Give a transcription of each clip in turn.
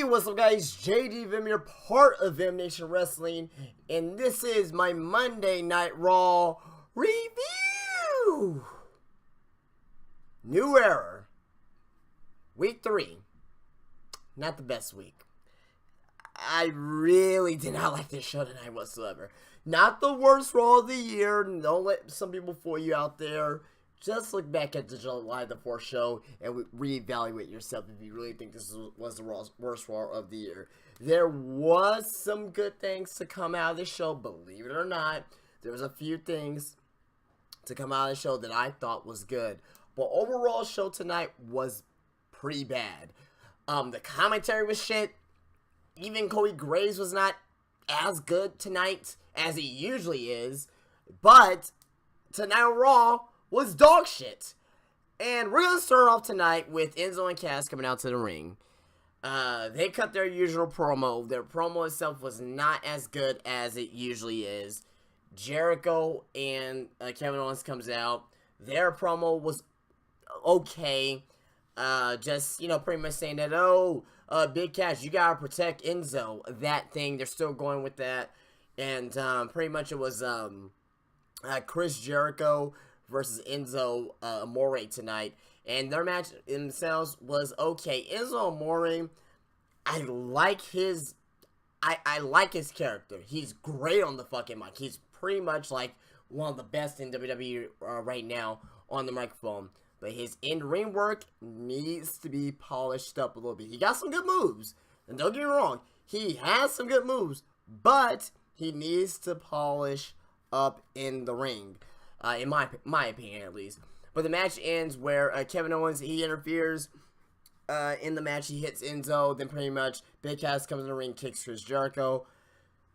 Hey, what's up guys, JD Vim here, part of Vim Nation Wrestling, and this is my Monday Night Raw review! New Era, week 3, not the best week. I really did not like this show tonight whatsoever. Not the worst Raw of the year, don't let some people fool you out there. Just look back at the July the 4th show and reevaluate yourself if you really think this was the worst Raw of the year. There was some good things to come out of this show, believe it or not. There was a few things to come out of the show that I thought was good. But overall, show tonight was pretty bad. The commentary was shit. Even Cody Graves was not as good tonight as he usually is. But tonight on Raw was dog shit. And we're going to start off tonight with Enzo and Cass coming out to the ring. They cut their usual promo. Their promo itself was not as good as it usually is. Jericho and Kevin Owens comes out. Their promo was okay. Just, pretty much saying that, Big Cass, you got to protect Enzo. That thing, they're still going with that. And pretty much it was Chris Jericho versus Enzo Amore tonight, and their match themselves was okay. Enzo Amore, I like his character. He's great on the fucking mic. He's pretty much like one of the best in WWE right now on the microphone. But his in-ring work needs to be polished up a little bit. He got some good moves, and don't get me wrong, he has some good moves, but he needs to polish up in the ring. In my opinion, at least. But the match ends where Kevin Owens, he interferes in the match. He hits Enzo. Then pretty much Big Cass comes in the ring, kicks Chris Jericho.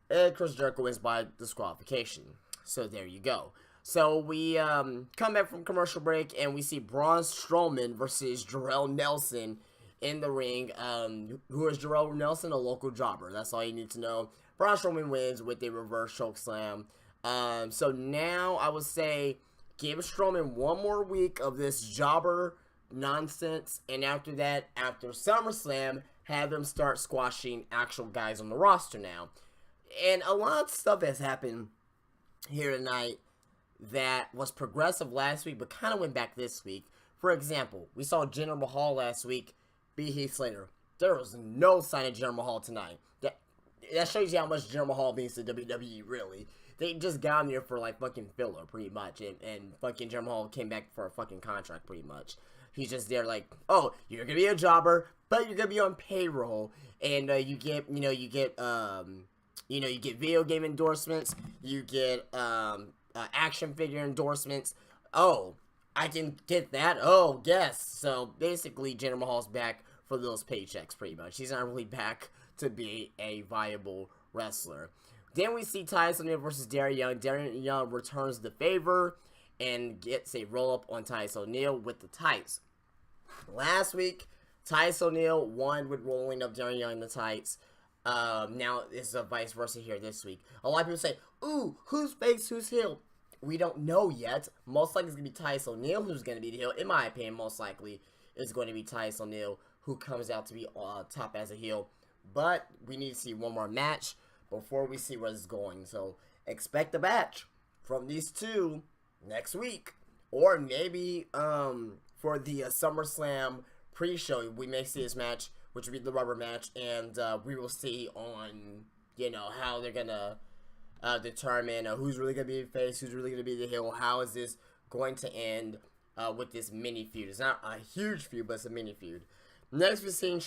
And Chris Jericho wins by disqualification. So there you go. So we come back from commercial break, and we see Braun Strowman versus Jarrell Nelson in the ring. Who is Jarrell Nelson? A local jobber. That's all you need to know. Braun Strowman wins with a reverse chokeslam. So now I would say give Strowman one more week of this jobber nonsense, and after that, after SummerSlam, have them start squashing actual guys on the roster now. And a lot of stuff has happened here tonight that was progressive last week, but kind of went back this week. For example, we saw Jinder Mahal last week beat Heath Slater. There was no sign of Jinder Mahal tonight. That shows you how much Jinder Mahal means to WWE, really. They just got him there for, like, fucking filler, pretty much. And fucking Jinder Mahal came back for a fucking contract, pretty much. He's just there like, oh, you're going to be a jobber, but you're going to be on payroll. And you get video game endorsements. You get action figure endorsements. Oh, I can get that? Oh, yes. So, basically, Jinder Mahal's back for those paychecks, pretty much. He's not really back to be a viable wrestler. Then we see Titus O'Neil versus Darren Young. Darren Young returns the favor and gets a roll-up on Titus O'Neil with the tights. Last week, Titus O'Neil won with rolling up Darren Young in the tights. Now it's a vice versa here this week. A lot of people say, ooh, who's face, who's heel? We don't know yet. Most likely it's going to be Titus O'Neil who's going to be the heel. In my opinion, most likely it's going to be Titus O'Neil who comes out to be top as a heel. But we need to see one more match before we see where this is going. So expect a match from these two next week, or maybe for the SummerSlam pre-show we may see this match, which will be the rubber match, and we will see on how they're gonna determine who's really gonna be the face, who's really gonna be the heel. How is this going to end with this mini feud? It's not a huge feud, but it's a mini feud. Next we're seeing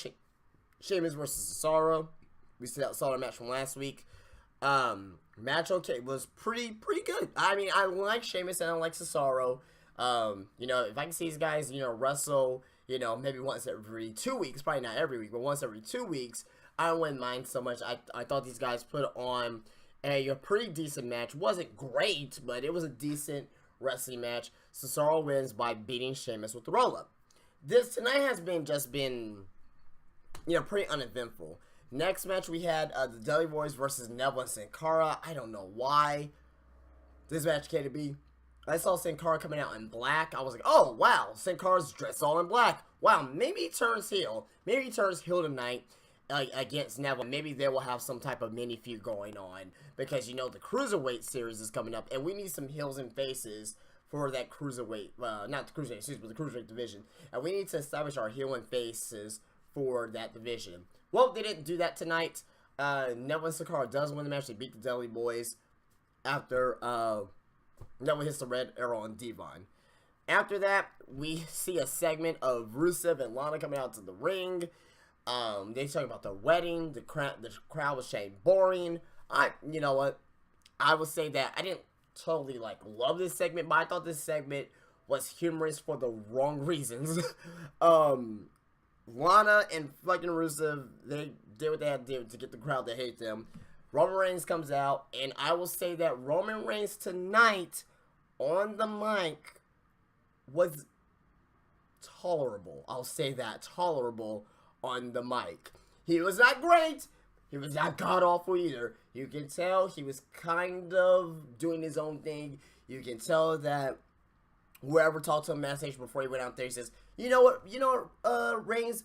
Sheamus versus Cesaro. We saw the match from last week. Match okay, was pretty good. I mean, I like Sheamus and I like Cesaro. If I can see these guys, wrestle, maybe once every 2 weeks, probably not every week, but once every 2 weeks, I wouldn't mind so much. I thought these guys put on a pretty decent match. Wasn't great, but it was a decent wrestling match. Cesaro wins by beating Sheamus with the roll-up. This tonight has been pretty uneventful. Next match we had the Dudley Boys versus Neville and Sin Cara. I don't know why this match came to be. I saw Sin Cara coming out in black. I was like, oh, wow, Sin Cara's dressed all in black. Wow, maybe he turns heel. Maybe he turns heel tonight. against Neville. Maybe they will have some type of mini feud going on because you know the Cruiserweight series is coming up, and we need some heels and faces for that Cruiserweight, not the Cruiserweight, excuse me, the Cruiserweight division, and we need to establish our heel and faces for that division. Well, they didn't do that tonight. Neville and Sakara does win the match. They beat the Dudley Boys after Neville hits the red arrow on Devon. After that, we see a segment of Rusev and Lana coming out to the ring. They talk about their wedding. The crowd was saying boring. You know what? I would say that I didn't totally love this segment, but I thought this segment was humorous for the wrong reasons. Lana and fucking Rusev, they did what they had to do to get the crowd to hate them. Roman Reigns comes out, and I will say that Roman Reigns tonight on the mic was tolerable. I'll say that, tolerable on the mic. He was not great. He was not god-awful either. You can tell he was kind of doing his own thing. You can tell that whoever talked to him on stage before he went out there, he says, you know what, Reigns,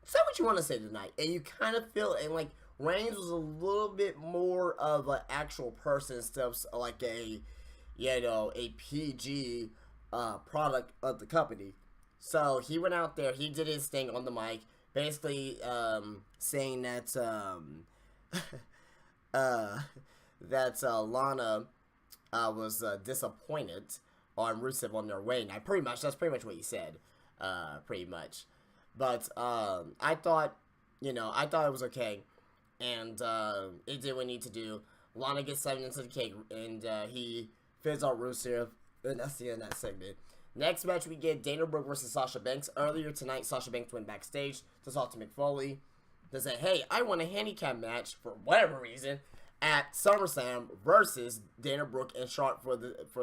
say what you want to say tonight. And you kind of feel, and Reigns was a little bit more of an actual person instead of like a PG product of the company. So he went out there, he did his thing on the mic, basically saying that Lana was disappointed on Rusev on their way. And that's pretty much what he said, pretty much. But I thought it was okay, and it did what it needed to do. Lana gets 7 into the cake, and he fizz out Rusev, and that's the end of that segment. Next match, we get Dana Brooke versus Sasha Banks. Earlier tonight, Sasha Banks went backstage to talk to Mick Foley. They said, hey, I want a handicap match, for whatever reason, at SummerSlam versus Dana Brooke and Charlotte for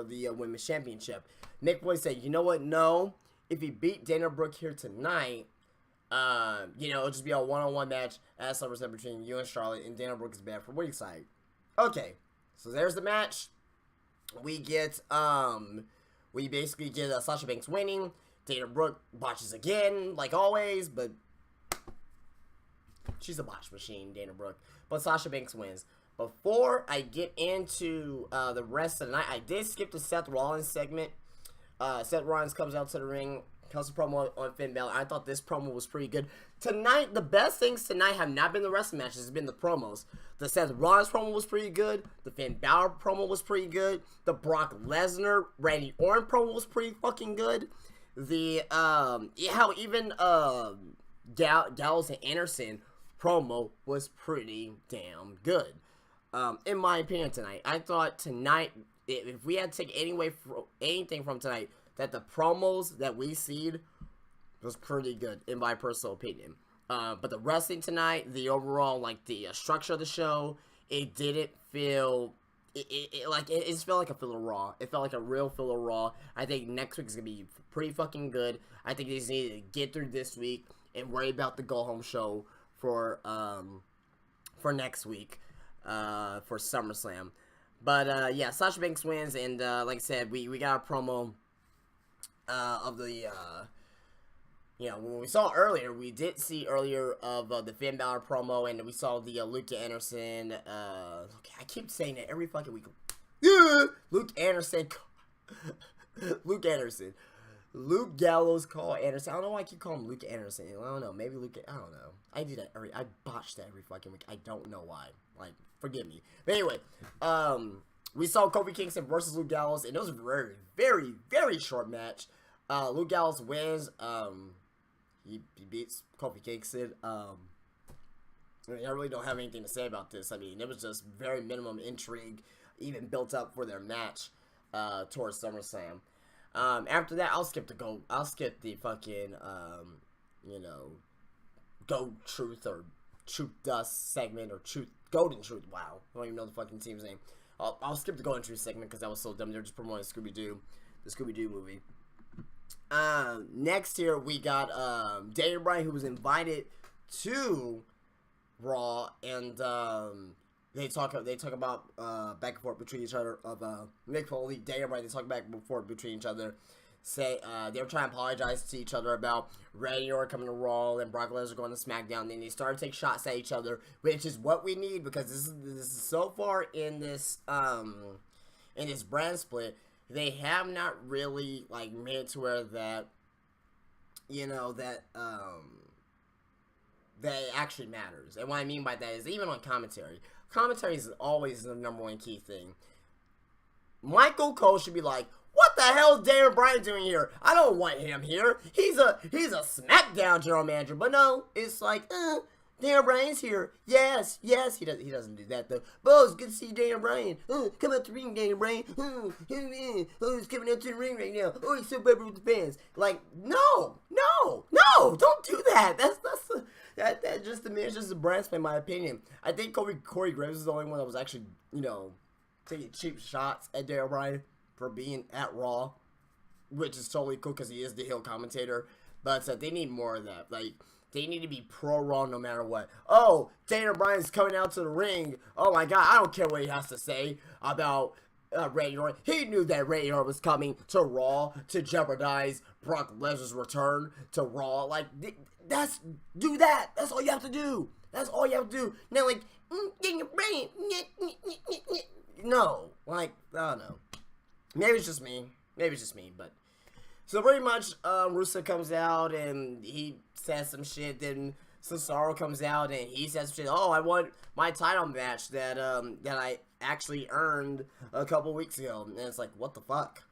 the Women's Championship. Mick Foley said, you know what, no. If he beat Dana Brooke here tonight, it'll just be a one-on-one match at SummerSlam between you and Charlotte, and Dana Brooke is bad for ringside. Okay, so there's the match. We basically get Sasha Banks winning. Dana Brooke botches again, like always, but she's a botch machine, Dana Brooke. But Sasha Banks wins. Before I get into the rest of the night, I did skip the Seth Rollins segment. Seth Rollins comes out to the ring, cuts a promo on Finn Balor. I thought this promo was pretty good. Tonight, the best things tonight have not been the wrestling matches, it's been the promos. The Seth Rollins promo was pretty good. The Finn Balor promo was pretty good. The Brock Lesnar, Randy Orton promo was pretty fucking good. The, even Gallows and Anderson promo was pretty damn good. In my opinion tonight, I thought tonight, if we had to take anything from tonight, that the promos that we seen was pretty good, in my personal opinion. But the wrestling tonight, the overall, the structure of the show, it didn't feel, it just felt like a filler Raw. It felt like a real filler Raw. I think next week is going to be pretty fucking good. I think they just need to get through this week and worry about the go-home show for next week, for SummerSlam. But, yeah, Sasha Banks wins, and, like I said, we got a promo of the, when we saw earlier, we did see earlier of the Finn Balor promo, and we saw the Luke Anderson, I keep saying it every fucking week. Luke Anderson. Luke Gallows call Anderson. I don't know why I keep calling him Luke Anderson. I don't know. Maybe Luke, I don't know. I do that I botch that every fucking week. I don't know why. Forgive me. But anyway, we saw Kofi Kingston versus Luke Gallows, and it was a very, very, very short match. Luke Gallows wins. He beats Kofi Kingston. I really don't have anything to say about this. I mean, it was just very minimum intrigue, even built up for their match towards SummerSlam. After that, I'll skip the fucking Gold Truth or Truth Dust segment or Golden Truth. Wow, I don't even know the fucking team's name. I'll skip the Golden Truth segment because that was so dumb. They're just promoting the Scooby-Doo movie. Next here we got Daniel Bryan, who was invited to Raw, and they talk about back and forth between each other of Mick Foley, Daniel Bryan. They talk back and forth between each other, they were trying to apologize to each other about Randy Orton coming to Raw and Brock Lesnar going to SmackDown. Then they started to take shots at each other, which is what we need, because this is so far in this brand split, they have not really like made it to where that, you know, that it actually matters. And what I mean by that is, even on commentary is always the number one key thing. Michael Cole should be like, what the hell is Daniel Bryan doing here? I don't want him here. He's a SmackDown general manager. But no, it's like, Daniel Bryan's here. Yes. He doesn't do that though. But it's good to see Daniel Bryan. Come out to the ring, Daniel Bryan. He's coming out to the ring right now. Oh, he's so popular with the fans. Like, no, don't do that. That just diminishes the brand split, in my opinion. I think Corey Graves is the only one that was actually, you know, taking cheap shots at Daniel Bryan for being at Raw, which is totally cool because he is the heel commentator. But they need more of that. Like, they need to be pro Raw no matter what. Oh, Daniel Bryan's coming out to the ring. Oh my God, I don't care what he has to say about Randy Orton. He knew that Randy Orton was coming to Raw to jeopardize Brock Lesnar's return to Raw. Like, do that. That's all you have to do. Now, like, Daniel Bryan. No, like, I don't know. Maybe it's just me, but so pretty much, Rusev comes out and he says some shit. Then Cesaro comes out and he says some shit. Oh, I won my title match that I actually earned a couple weeks ago. And it's like, what the fuck?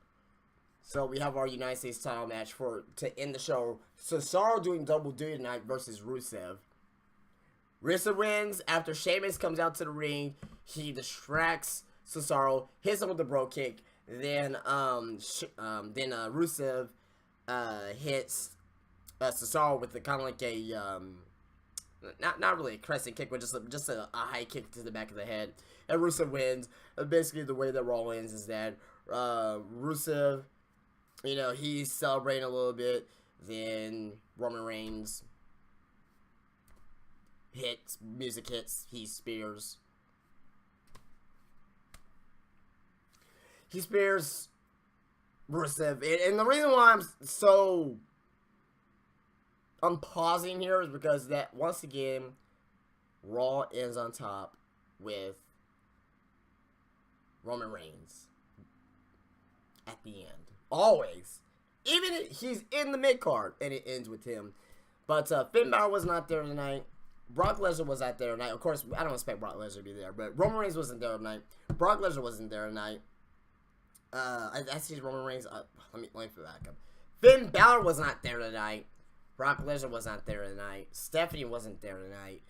So we have our United States title match to end the show. Cesaro doing double duty tonight versus Rusev. Rusev wins after Sheamus comes out to the ring. He distracts Cesaro, hits him with the bro kick. Then Rusev hits Cesaro with kind of like a not really a crescent kick, but just a high kick to the back of the head, and Rusev wins. Basically, the way that Raw ends is that Rusev, you know, he's celebrating a little bit. Then Roman Reigns music hits, he spears. He spears Rusev, and the reason why I'm pausing here is because that, once again, Raw ends on top with Roman Reigns at the end. Always. Even if he's in the mid-card, and it ends with him. But Finn Balor was not there tonight. Brock Lesnar was not there tonight. Of course, I don't expect Brock Lesnar to be there, but Roman Reigns wasn't there tonight. Brock Lesnar wasn't there tonight. I see Roman Reigns. Let me back up. Finn Balor was not there tonight. Brock Lesnar was not there tonight. Stephanie wasn't there tonight.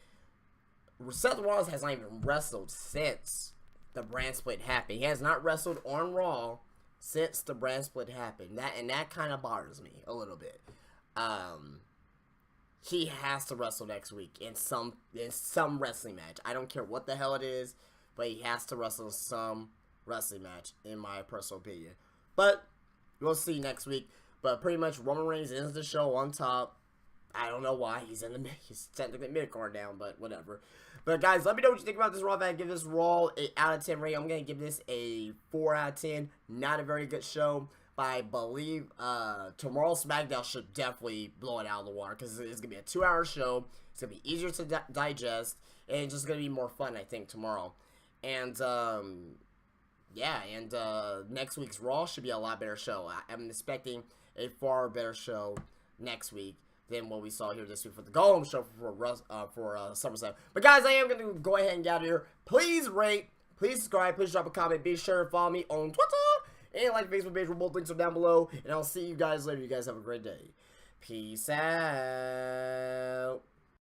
Seth Rollins has not even wrestled since the brand split happened. He has not wrestled on Raw since the brand split happened. That kind of bothers me a little bit. He has to wrestle next week in some wrestling match. I don't care what the hell it is, but he has to wrestle in some wrestling match, in my personal opinion. But we'll see next week. But pretty much Roman Reigns ends the show on top. I don't know why. He's technically mid-card down, but whatever. But guys, let me know what you think about this Raw. If I give this Raw a out of 10 rating, I'm going to give this a 4 out of 10. Not a very good show. But I believe tomorrow's SmackDown should definitely blow it out of the water, because it's going to be a 2-hour show. It's going to be easier to digest. And it's just going to be more fun, I think, tomorrow. And yeah, and next week's Raw should be a lot better show. I'm expecting a far better show next week than what we saw here this week for the Go Home show for SummerSlam. But guys, I am going to go ahead and get out of here. Please rate, please subscribe, please drop a comment. Be sure to follow me on Twitter and like the Facebook page, where both links are down below. And I'll see you guys later. You guys have a great day. Peace out.